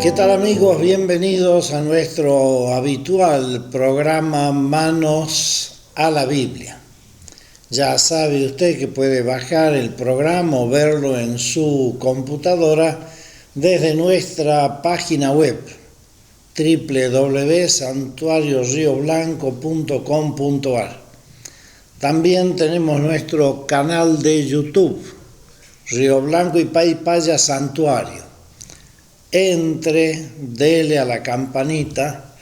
¿Qué tal amigos? Bienvenidos a nuestro habitual programa Manos a la Biblia. Ya sabe usted que puede bajar el programa o verlo en su computadora desde nuestra página web www.santuariorioblanco.com.ar. También tenemos nuestro canal de YouTube, Río Blanco y Paypaya Santuario. Entre, dele a la campanita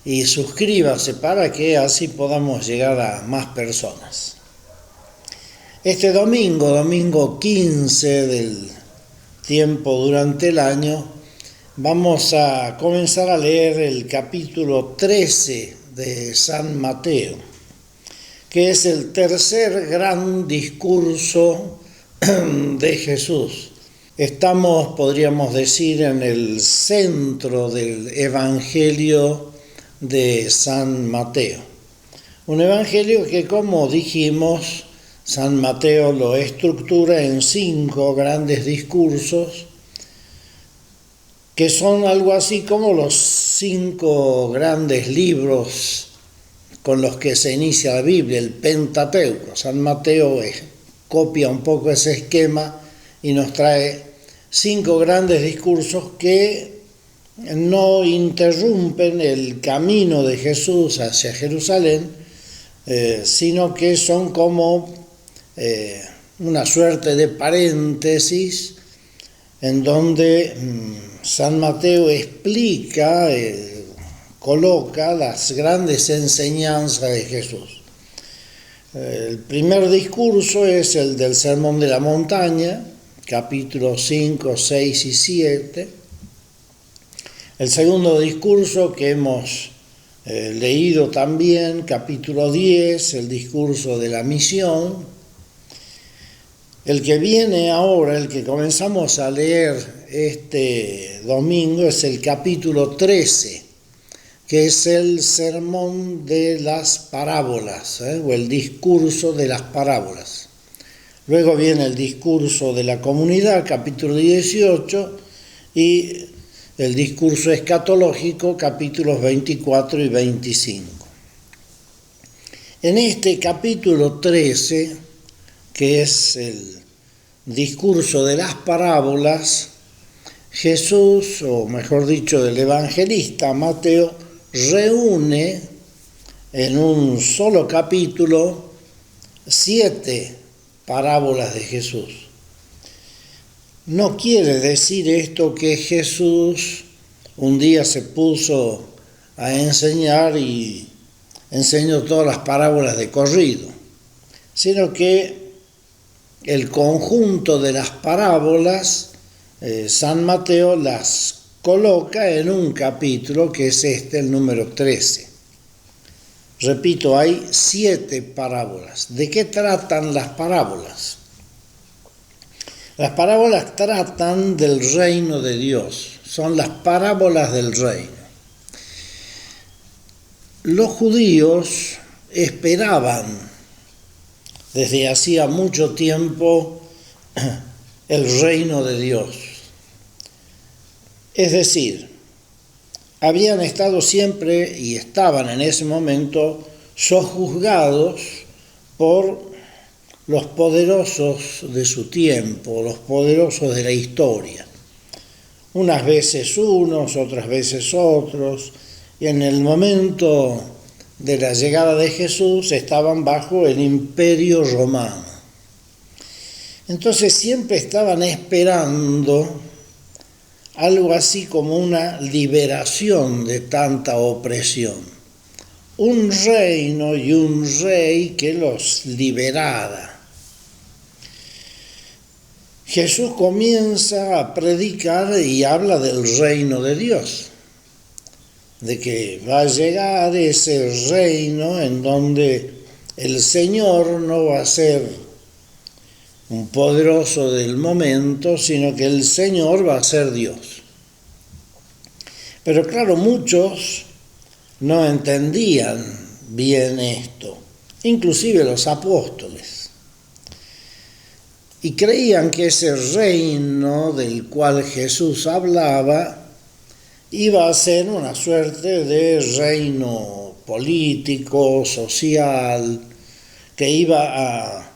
y suscríbase para que así podamos llegar a más personas. Este domingo 15 del tiempo durante el año, vamos a comenzar a leer el capítulo 13 de San Mateo, que es el tercer gran discurso de Jesús. Estamos, podríamos decir, en el centro del Evangelio de San Mateo. Un evangelio que, como dijimos, San Mateo lo estructura en 5 grandes discursos, que son algo así como los 5 grandes libros con los que se inicia la Biblia, el Pentateuco. San Mateo copia un poco ese esquema y nos trae 5 grandes discursos que no interrumpen el camino de Jesús hacia Jerusalén, sino que son como una suerte de paréntesis en donde San Mateo explica, coloca las grandes enseñanzas de Jesús. El primer discurso es el del Sermón de la Montaña, capítulos 5, 6 y 7. El segundo discurso que hemos leído también, capítulo 10, el discurso de la misión. El que viene ahora, el que comenzamos a leer este domingo, es el capítulo 13, que es el sermón de las parábolas, o el discurso de las parábolas. Luego viene el discurso de la comunidad, capítulo 18, y el discurso escatológico, capítulos 24 y 25. En este capítulo 13, que es el discurso de las parábolas, Jesús, o mejor dicho, el evangelista Mateo, reúne en un solo capítulo 7 parábolas de Jesús. No quiere decir esto que Jesús un día se puso a enseñar y enseñó todas las parábolas de corrido, sino que el conjunto de las parábolas, San Mateo las coloca en un capítulo que es el número 13. Repito, hay 7 parábolas. ¿De qué tratan las parábolas? Las parábolas tratan del reino de Dios. Son las parábolas del reino. Los judíos esperaban desde hacía mucho tiempo el reino de Dios. Es decir, habían estado siempre y estaban en ese momento sojuzgados por los poderosos de su tiempo, los poderosos de la historia. Unas veces unos, otras veces otros, y en el momento de la llegada de Jesús estaban bajo el imperio romano. Entonces siempre estaban esperando algo así como una liberación de tanta opresión. Un reino y un rey que los liberara. Jesús comienza a predicar y habla del reino de Dios, de que va a llegar ese reino en donde el Señor no va a ser un poderoso del momento, sino que el Señor va a ser Dios. Pero claro, muchos no entendían bien esto, inclusive los apóstoles. y creían que ese reino del cual Jesús hablaba iba a ser una suerte de reino político, social, que iba a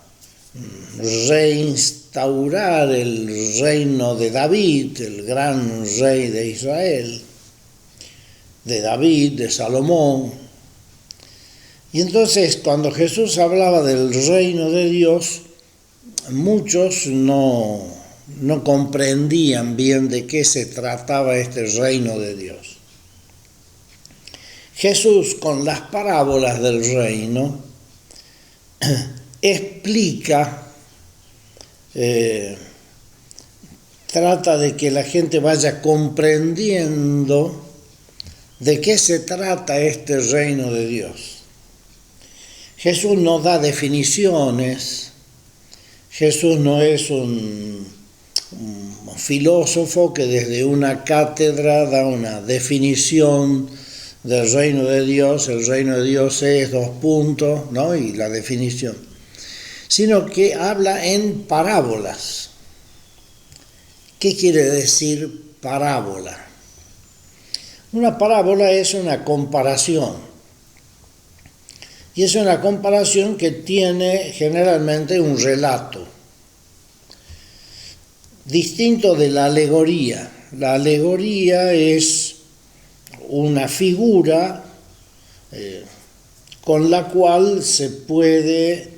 reinstaurar el reino de David, el gran rey de Israel, de David, de Salomón. Y entonces cuando Jesús hablaba del reino de Dios, muchos no comprendían bien de qué se trataba este reino de Dios. Jesús, con las parábolas del reino, explica, trata de que la gente vaya comprendiendo de qué se trata este reino de Dios. Jesús no da definiciones, Jesús no es un filósofo que desde una cátedra da una definición del reino de Dios. El reino de Dios es ... ¿no? Y la definición, sino que habla en parábolas. ¿Qué quiere decir parábola? Una parábola es una comparación, y es una comparación que tiene generalmente un relato, distinto de la alegoría. La alegoría es una figura con la cual se puede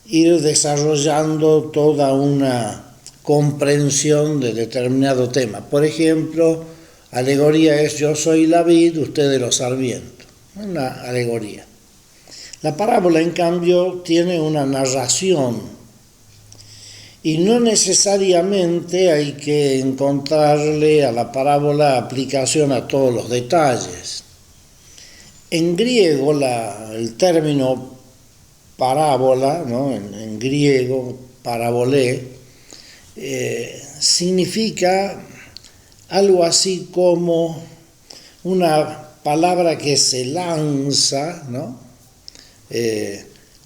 ir desarrollando toda una comprensión de determinado tema. Por ejemplo, alegoría es: yo soy la vid, ustedes los sarmientos. Una alegoría. La parábola, en cambio, tiene una narración, y no necesariamente hay que encontrarle a la parábola aplicación a todos los detalles. En griego, el término parábola, ¿no? En griego, parabolé, significa algo así como una palabra que se lanza, ¿no?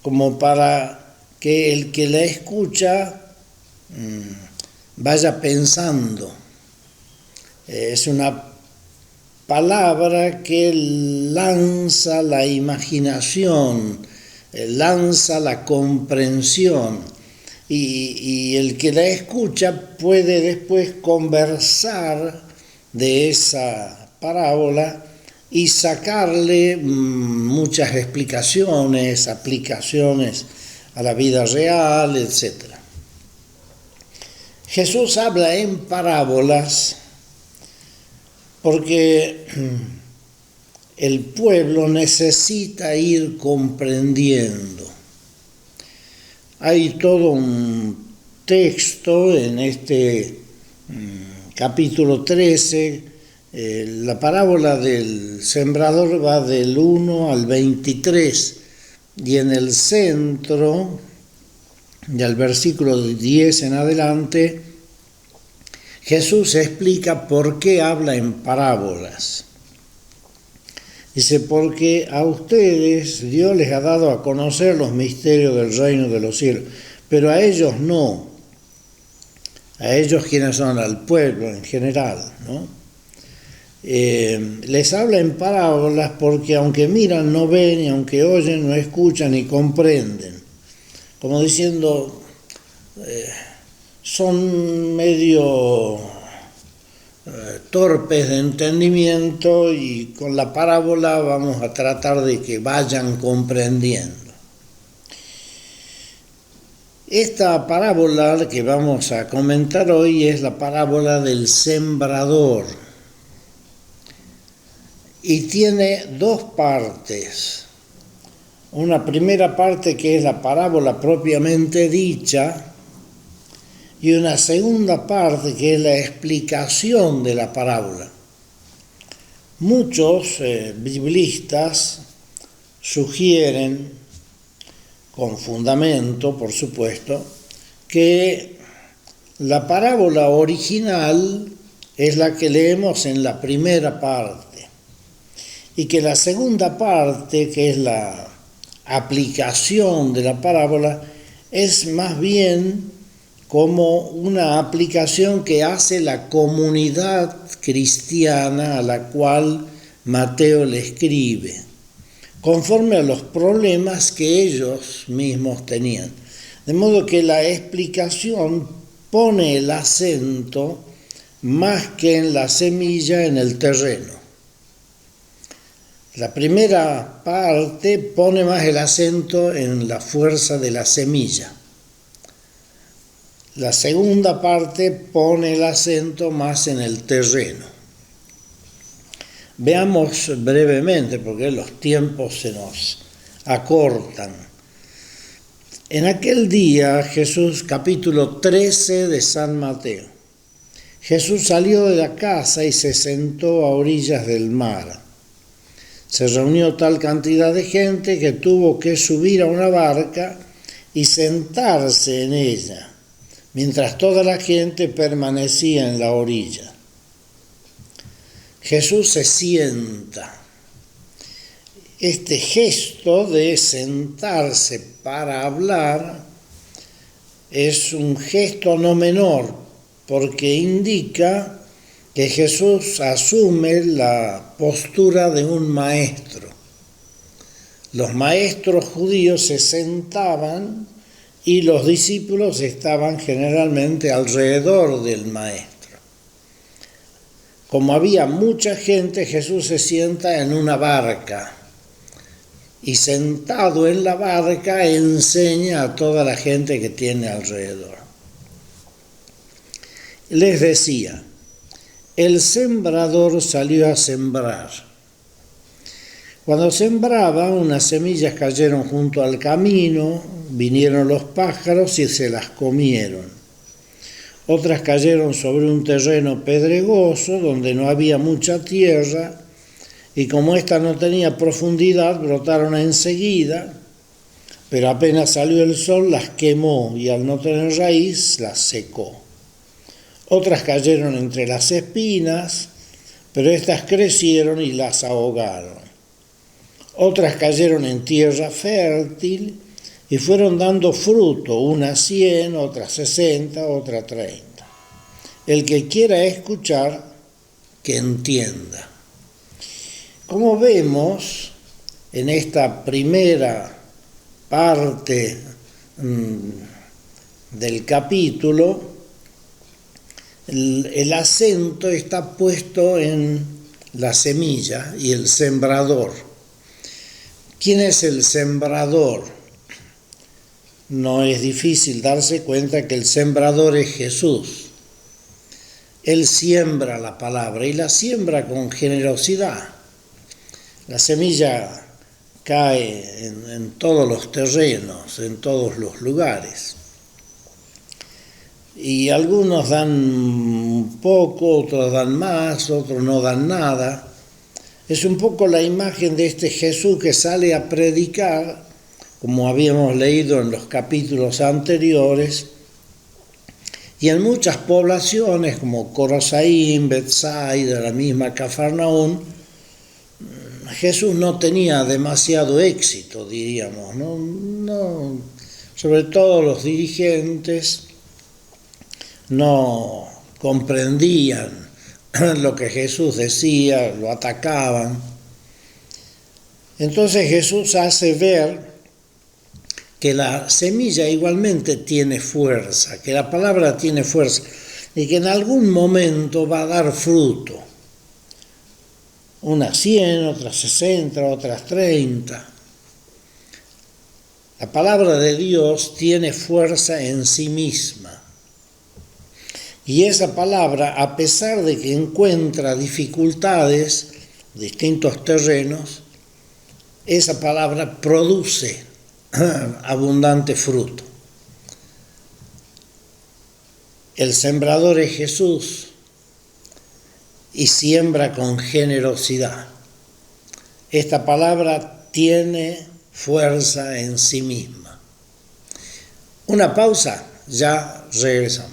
Como para que el que la escucha vaya pensando. Es una palabra que lanza la imaginación, lanza la comprensión, y el que la escucha puede después conversar de esa parábola y sacarle muchas explicaciones, aplicaciones a la vida real, etc. Jesús habla en parábolas porque el pueblo necesita ir comprendiendo. Hay todo un texto en este capítulo 13, la parábola del sembrador va del 1 al 23, y en el centro, del versículo 10 en adelante, Jesús explica por qué habla en parábolas. Dice: porque a ustedes Dios les ha dado a conocer los misterios del reino de los cielos, pero a ellos no. A ellos, quienes son, al pueblo en general, ¿no? Les habla en parábolas porque aunque miran no ven, y aunque oyen no escuchan ni comprenden. Como diciendo, son medio torpes de entendimiento, y con la parábola vamos a tratar de que vayan comprendiendo. Esta parábola que vamos a comentar hoy es la parábola del sembrador, y tiene dos partes. Una primera parte que es la parábola propiamente dicha, y una segunda parte que es la explicación de la parábola. Muchos biblistas sugieren, con fundamento por supuesto, que la parábola original es la que leemos en la primera parte, y que la segunda parte, que es la aplicación de la parábola, es más bien como una aplicación que hace la comunidad cristiana a la cual Mateo le escribe, conforme a los problemas que ellos mismos tenían. De modo que la explicación pone el acento más que en la semilla, en el terreno. La primera parte pone más el acento en la fuerza de la semilla. La segunda parte pone el acento más en el terreno. Veamos brevemente, porque los tiempos se nos acortan. En aquel día, Jesús, capítulo 13 de San Mateo. Jesús salió de la casa y se sentó a orillas del mar. Se reunió tal cantidad de gente que tuvo que subir a una barca y sentarse en ella, mientras toda la gente permanecía en la orilla. Jesús se sienta. Este gesto de sentarse para hablar es un gesto no menor, porque indica que Jesús asume la postura de un maestro. Los maestros judíos se sentaban y los discípulos estaban generalmente alrededor del maestro. Como había mucha gente, Jesús se sienta en una barca y sentado en la barca enseña a toda la gente que tiene alrededor. Les decía: el sembrador salió a sembrar. Cuando sembraba, unas semillas cayeron junto al camino, vinieron los pájaros y se las comieron. Otras cayeron sobre un terreno pedregoso donde no había mucha tierra, y como ésta no tenía profundidad, brotaron enseguida, pero apenas salió el sol las quemó y al no tener raíz las secó. Otras cayeron entre las espinas, pero éstas crecieron y las ahogaron. Otras cayeron en tierra fértil y fueron dando fruto, unas 100, otras 60, otras 30. El que quiera escuchar, que entienda. Como vemos en esta primera parte del capítulo, el acento está puesto en la semilla y el sembrador. ¿Quién es el sembrador? No es difícil darse cuenta que el sembrador es Jesús. Él siembra la palabra y la siembra con generosidad. La semilla cae en todos los terrenos, en todos los lugares. Y algunos dan un poco, otros dan más, otros no dan nada. Es un poco la imagen de este Jesús que sale a predicar, como habíamos leído en los capítulos anteriores, y en muchas poblaciones como Corosaín, Betsaida, la misma Cafarnaún, Jesús no tenía demasiado éxito, diríamos, no, sobre todo los dirigentes no comprendían lo que Jesús decía, lo atacaban. Entonces Jesús hace ver que la semilla igualmente tiene fuerza, que la palabra tiene fuerza y que en algún momento va a dar fruto. Unas 100, otras 60, otras 30. La palabra de Dios tiene fuerza en sí misma. Y esa palabra, a pesar de que encuentra dificultades, distintos terrenos, esa palabra produce abundante fruto. El sembrador es Jesús y siembra con generosidad. Esta palabra tiene fuerza en sí misma. Una pausa, ya regresamos.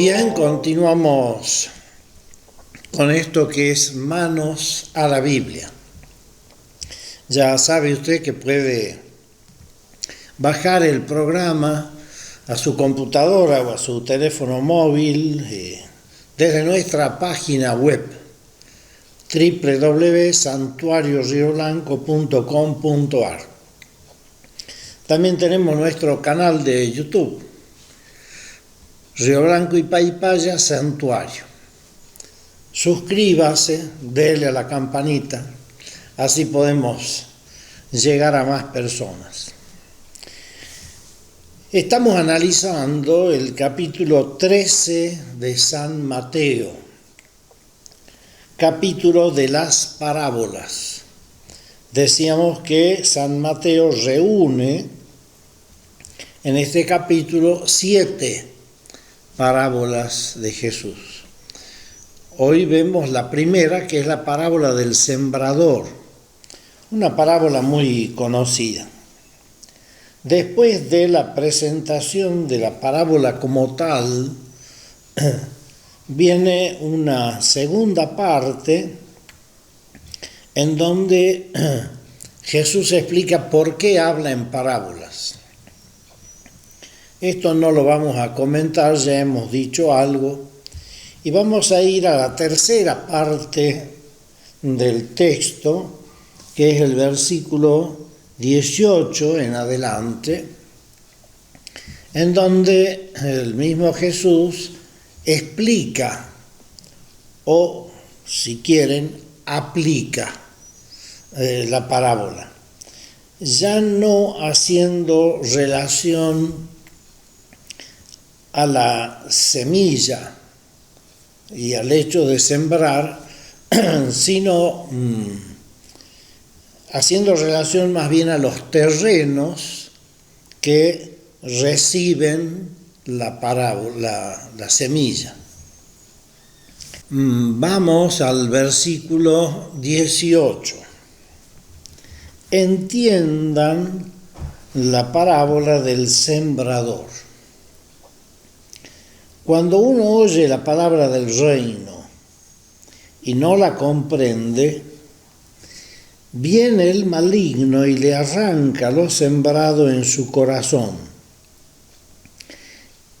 Bien, continuamos con esto que es Manos a la Biblia. Ya sabe usted que puede bajar el programa a su computadora o a su teléfono móvil desde nuestra página web www.santuariorrioblanco.com.ar. También tenemos nuestro canal de YouTube, Río Blanco y Paypaya Santuario. Suscríbase, dele a la campanita, así podemos llegar a más personas. Estamos analizando el capítulo 13 de San Mateo, capítulo de las parábolas. Decíamos que San Mateo reúne en este capítulo 7 parábolas de Jesús. Hoy vemos la primera, que es la parábola del sembrador, una parábola muy conocida. Después de la presentación de la parábola como tal, viene una segunda parte en donde Jesús explica por qué habla en parábolas. Esto no lo vamos a comentar, ya hemos dicho algo, y vamos a ir a la tercera parte del texto, que es el versículo 18 en adelante, en donde el mismo Jesús explica, o si quieren, aplica la parábola, ya no haciendo relación a la semilla y al hecho de sembrar, sino haciendo relación más bien a los terrenos que reciben la parábola, la semilla. Vamos al versículo 18. Entiendan la parábola del sembrador. Cuando uno oye la palabra del reino y no la comprende, viene el maligno y le arranca lo sembrado en su corazón.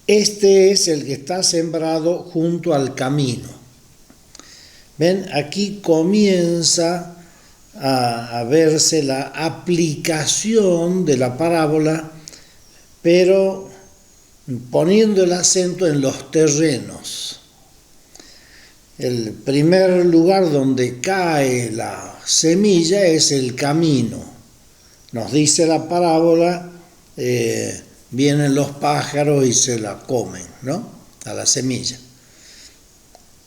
Este es el que está sembrado junto al camino. Ven, aquí comienza a verse la aplicación de la parábola, pero poniendo el acento en los terrenos. El primer lugar donde cae la semilla es el camino. Nos dice la parábola, vienen los pájaros y se la comen, ¿no? A la semilla.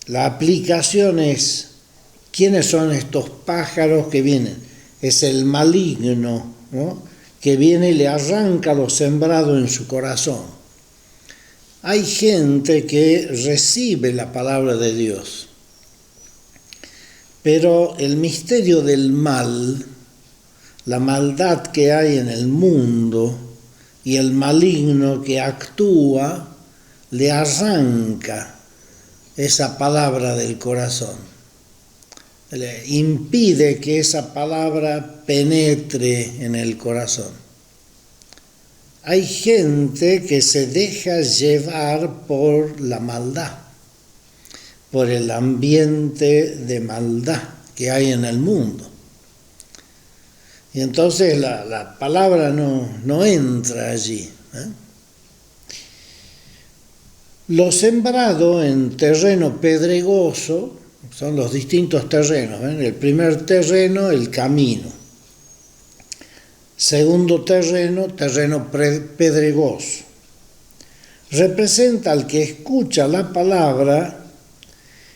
La aplicación es, ¿quiénes son estos pájaros que vienen? Es el maligno, ¿no? Que viene y le arranca lo sembrado en su corazón. Hay gente que recibe la palabra de Dios, pero el misterio del mal, la maldad que hay en el mundo y el maligno que actúa, le arranca esa palabra del corazón, le impide que esa palabra penetre en el corazón. Hay gente que se deja llevar por la maldad, por el ambiente de maldad que hay en el mundo. Y entonces la palabra no entra allí. Lo sembrado en terreno pedregoso, son los distintos terrenos. El primer terreno, el camino. Segundo terreno pedregoso. Representa al que escucha la palabra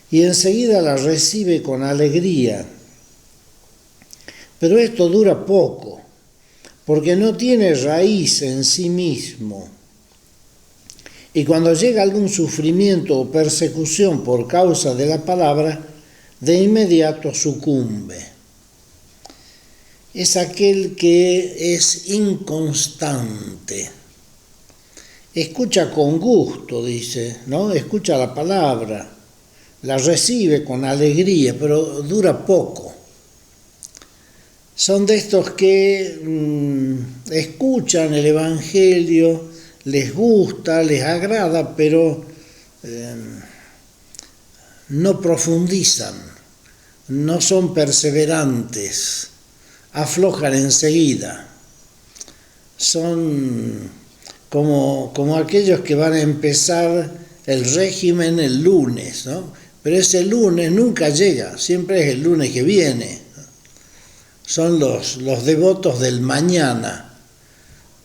y enseguida la recibe con alegría. Pero esto dura poco, porque no tiene raíz en sí mismo. Y cuando llega algún sufrimiento o persecución por causa de la palabra, de inmediato sucumbe. Es aquel que es inconstante, escucha con gusto, dice, ¿no? Escucha la palabra, la recibe con alegría, pero dura poco. Son de estos que escuchan el Evangelio, les gusta, les agrada, pero no profundizan, no son perseverantes, aflojan enseguida. Son como aquellos que van a empezar el régimen el lunes, ¿no? Pero ese lunes nunca llega, siempre es el lunes que viene. Son los devotos del mañana.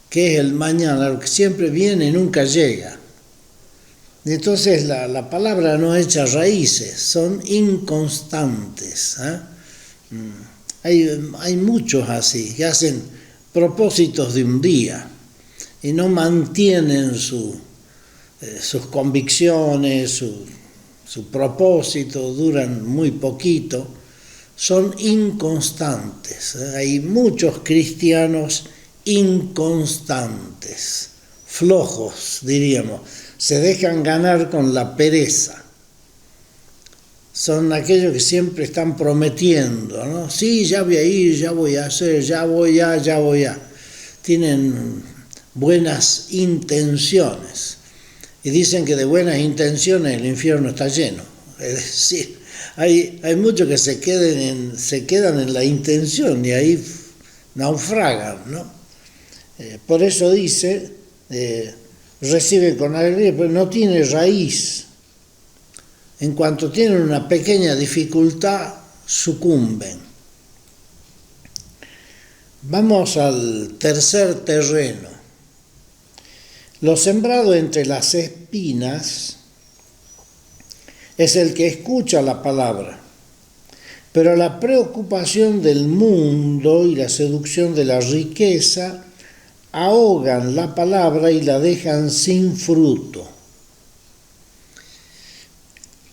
¿Qué es el mañana? Lo que siempre viene y nunca llega. Y entonces la palabra no echa raíces, son inconstantes. Hay muchos así, que hacen propósitos de un día y no mantienen sus convicciones, su propósito, duran muy poquito, son inconstantes. Hay muchos cristianos inconstantes, flojos, diríamos, se dejan ganar con la pereza. Son aquellos que siempre están prometiendo, ¿no? Sí, ya voy a ir, ya voy a hacer, ya voy a. Tienen buenas intenciones. Y dicen que de buenas intenciones el infierno está lleno. Es decir, hay muchos que se quedan en la intención y ahí naufragan, ¿no? Por eso dice, recibe con alegría, pero no tiene raíz. En cuanto tienen una pequeña dificultad, sucumben. Vamos al tercer terreno. Lo sembrado entre las espinas es el que escucha la palabra, pero la preocupación del mundo y la seducción de la riqueza ahogan la palabra y la dejan sin fruto.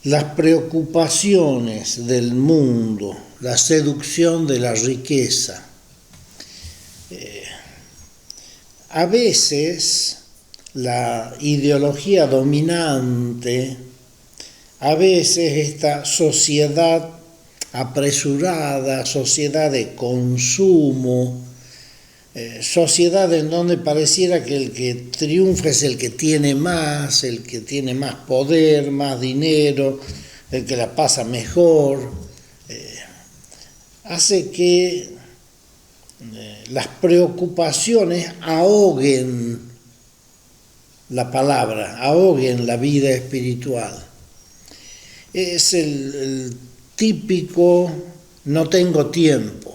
Las preocupaciones del mundo, la seducción de la riqueza. A veces la ideología dominante, a veces esta sociedad apresurada, sociedad de consumo, sociedad en donde pareciera que el que triunfa es el que tiene más poder, más dinero, el que la pasa mejor, hace que las preocupaciones ahoguen la palabra, ahoguen la vida espiritual. Es el típico no tengo tiempo.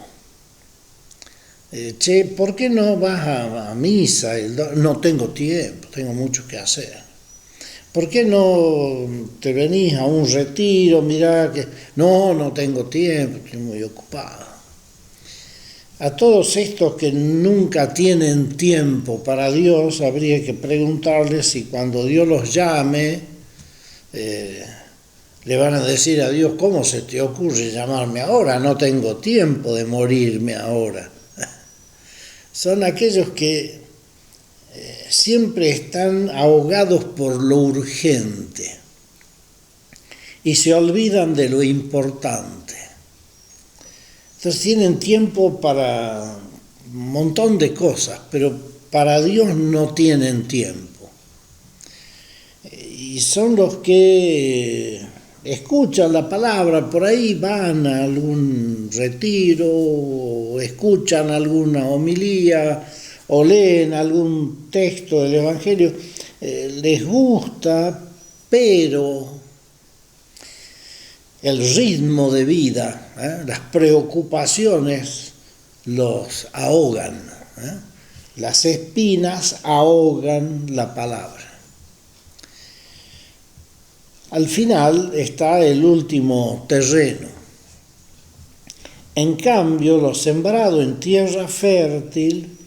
¿Por qué no vas a misa? No tengo tiempo, tengo mucho que hacer. ¿Por qué no te venís a un retiro? Mirá que no tengo tiempo, estoy muy ocupado. A todos estos que nunca tienen tiempo para Dios, habría que preguntarles si cuando Dios los llame, le van a decir a Dios, ¿cómo se te ocurre llamarme ahora? No tengo tiempo de morirme ahora. Son aquellos que siempre están ahogados por lo urgente y se olvidan de lo importante. Entonces tienen tiempo para un montón de cosas, pero para Dios no tienen tiempo. Y son los que escuchan la palabra, por ahí van a algún retiro, o escuchan alguna homilía, o leen algún texto del Evangelio, les gusta, pero el ritmo de vida, las preocupaciones los ahogan. Las espinas ahogan la palabra. Al final está el último terreno. En cambio, lo sembrado en tierra fértil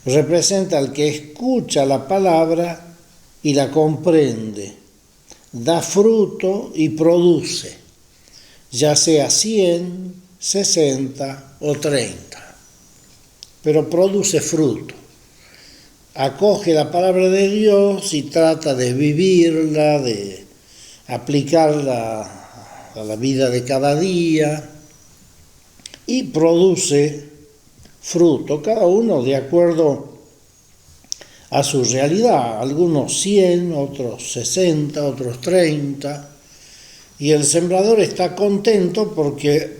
representa al que escucha la palabra y la comprende, da fruto y produce, ya sea 100, 60 o 30, pero produce fruto. acoge la palabra de Dios y trata de vivirla, de aplicarla a la vida de cada día y produce fruto, cada uno de acuerdo a su realidad, algunos 100, otros 60, otros 30, y el sembrador está contento porque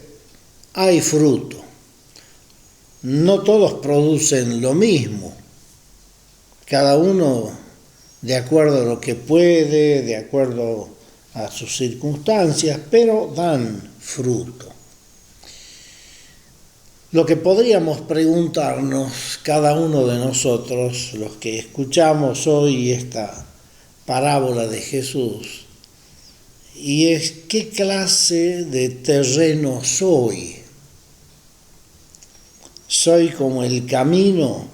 hay fruto. No todos producen lo mismo, cada uno de acuerdo a lo que puede, de acuerdo a sus circunstancias, pero dan fruto. Lo que podríamos preguntarnos cada uno de nosotros, los que escuchamos hoy esta parábola de Jesús, y es ¿qué clase de terreno soy? ¿Soy como el camino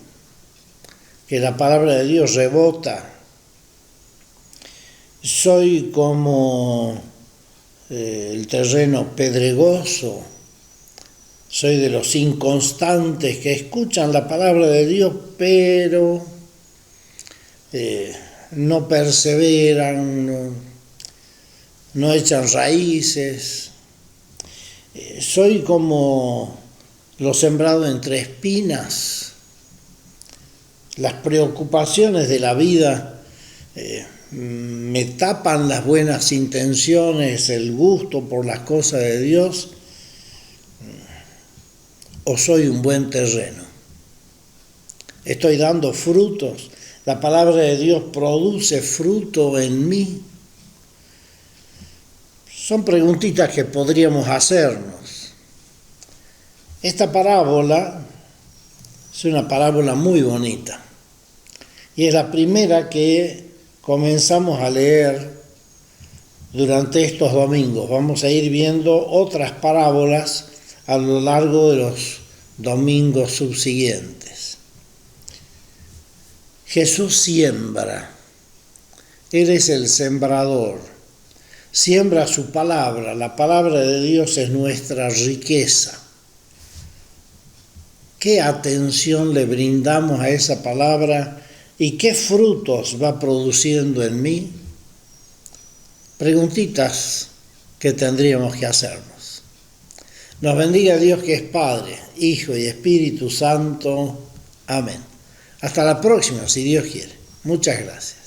que la palabra de Dios rebota? ¿Soy como el terreno pedregoso? ¿Soy de los inconstantes que escuchan la palabra de Dios pero no perseveran, no echan raíces? ¿Soy como lo sembrado entre espinas? Las preocupaciones de la vida me tapan las buenas intenciones, el gusto por las cosas de Dios, ¿o soy un buen terreno? ¿Estoy dando frutos? ¿La palabra de Dios produce fruto en mí? Son preguntitas que podríamos hacernos. Esta parábola es una parábola muy bonita y es la primera que comenzamos a leer durante estos domingos. Vamos a ir viendo otras parábolas a lo largo de los domingos subsiguientes. Jesús siembra. Él es el sembrador. Siembra su palabra. La palabra de Dios es nuestra riqueza. ¿Qué atención le brindamos a esa palabra y qué frutos va produciendo en mí? Preguntitas que tendríamos que hacernos. Nos bendiga Dios que es Padre, Hijo y Espíritu Santo. Amén. Hasta la próxima, si Dios quiere. Muchas gracias.